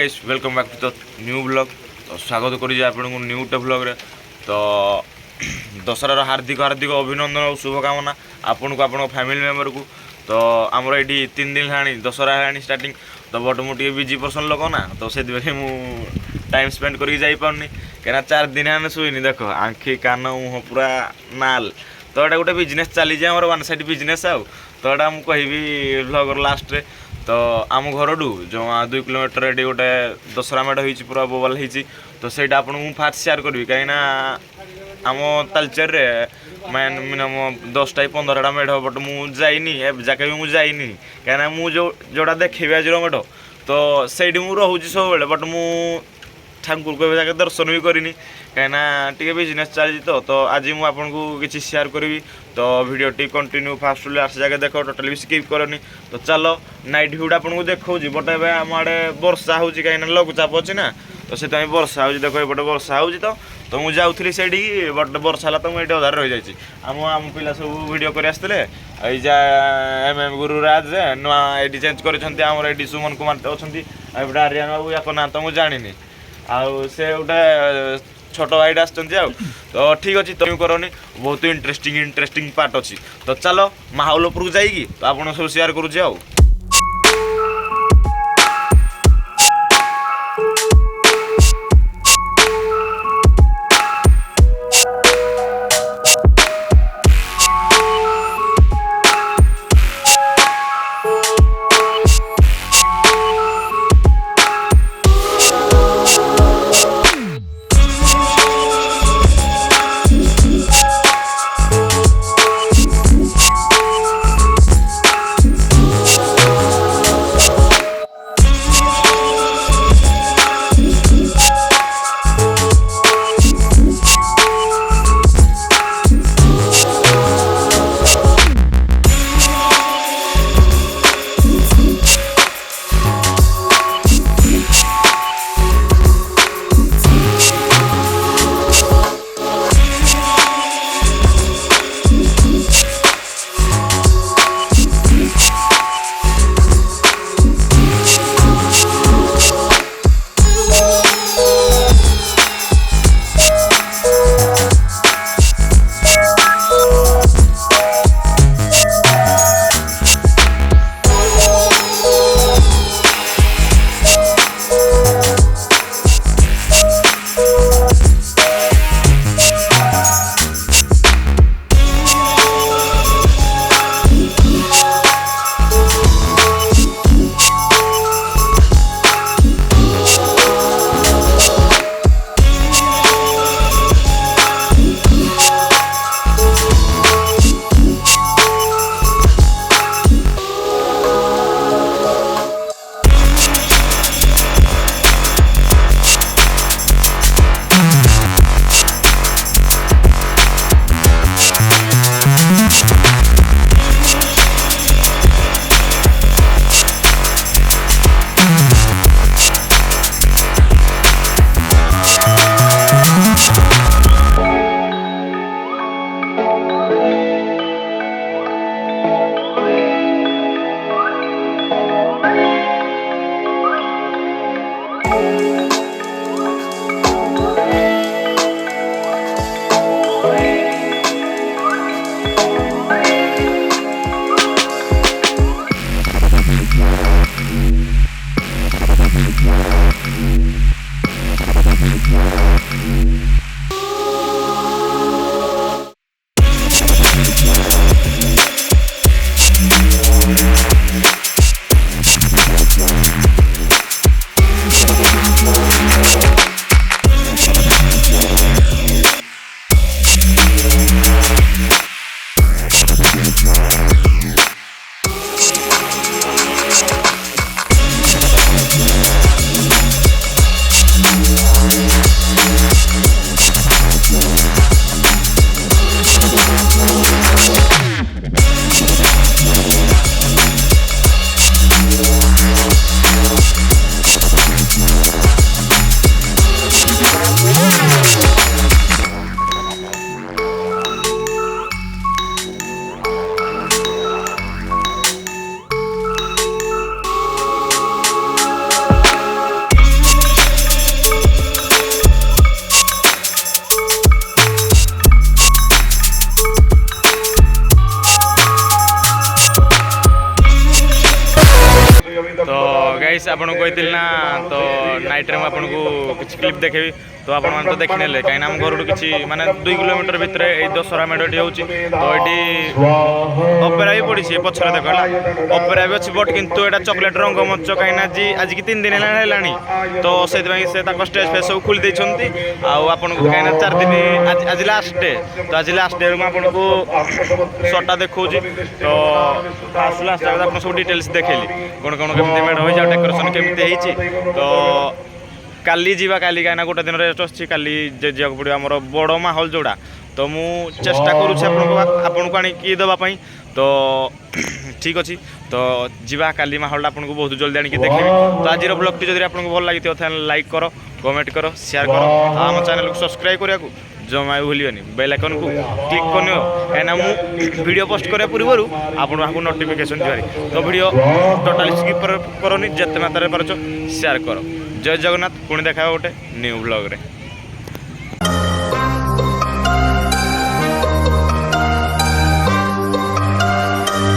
Guys welcome back to the new blog. तो स्वागत करी आपको न्यू टे ब्लॉग रे। तो दशहरार हार्दिक हार्दिक अभिनंदन और शुभकामना आपन को आपण फैमिली मेंबर को। तो आमर ये 3 दिन है दशहरा है स्टार्टिंग। तो बट मुझे बिजी पर्सन लोक ना, तो से टाइम स्पेंड करके जापारनी कहीं 4 दिन है शुईनी। देख आँखि कान मुह पूरा नाल। तो यहाँ गोटे बिजनेस चली जाए वन साइड बिजनेस आउ। तो यहाँ मुझे ब्लॉगर लास्ट रे। तो आम घर जो 2 किलोमीटर ये गोटे दशहरा मेढ़ हो पूरा बोबाल हो। तो सहीटा आपको फास्ट सेयार करी कहीं आम तालचेर मैन मिनिमम 10टा 15टा मेढ़। बट मुझे जाके भी मुझे कहीं मुझे जोड़ा देखी आज मेढ़ तो सही मुझे सब बेले। बट मु ठाकुर को जाके दर्शन भी करनी कहीं टे बिजनेस चली। तो आज मुझे किसी शेयर करी। तो video T continue fast last जाके देख, टोटाल भी स्किप करनी। तो चलो नाइट भ्यूटा आपको देखा। बट ए आम आड़े वर्षा हो कहीं लघुचाप अच्छी ना, तो से वर्षा हो। देख ये वर्षा हो। तो मुझे जाऊँगी से बट वर्षा है तो मुझे अधार रही जाइए। आम पिला सब वीडियो कर आसते एम गुरुराज नुआ ये चेंज कर सुमन कुमार अच्छा। आर्यन बाबू या ना तो मुझे जानी आउ से गोटे छोट भाईटा आ। तो ठीक अच्छे तुम करनी बहुत इंटरेस्टिंग पार्ट अच्छी। तो चलो माहौल उपरକୁ ଯାଇକି तो आपन सब शेयर करुचे आउ। गाइस आपन कहती ना तो नाइट रे आपको किसी क्लिप देखेबी तो आप तो देखी ने कहीं आम घर किसी माने 2 किलोमीटर भितर ये दशहरा मेढ़टी हो तो ये अपेरा भी पड़ी पछरे देख अपेरा भी अच्छी बट कितु यहाँ चॉकलेट रंगमंच कहीं आज की 3 दिन है तो से स्टेज फेज सब खोली देती आपको कहीं 4 दिन आज लास्ट डे तो आज लास्ट डे आपको शर्टा देखा तो फास्ट लास्ट आप सब डिटेल्स देखली कौन कौन केमी मेढ़ हो डेकोरेशन केमी तो काली जीवा काली कहीं गोटे दिन रेस्ट अच्छी काली जाक पड़ो आम बड़ माहौल जोड़ा तो मु चेष्टा करूँ आणिकी देवाई तो ठीक अच्छे तो जीवा काली माहौल आपको बहुत जल्दी आणिकी देखी तो आज ब्लॉग टी जब आपको भल लगी लाइक करो कमेंट करो शेयर करो आम चैनल को सब्सक्राइब करा जमा भूलियोनी बेल आइकन को क्लिक करनी कहीं वीडियो पोस्ट करने पूर्व आपको नोटिफिकेशन दिवारी तो वीडियो टोटाली स्किप करनी जिते मात्रा पार्छ शेयर करो जय जगन्नाथ पुणी देखा गोटे न्यू ब्लॉग रे।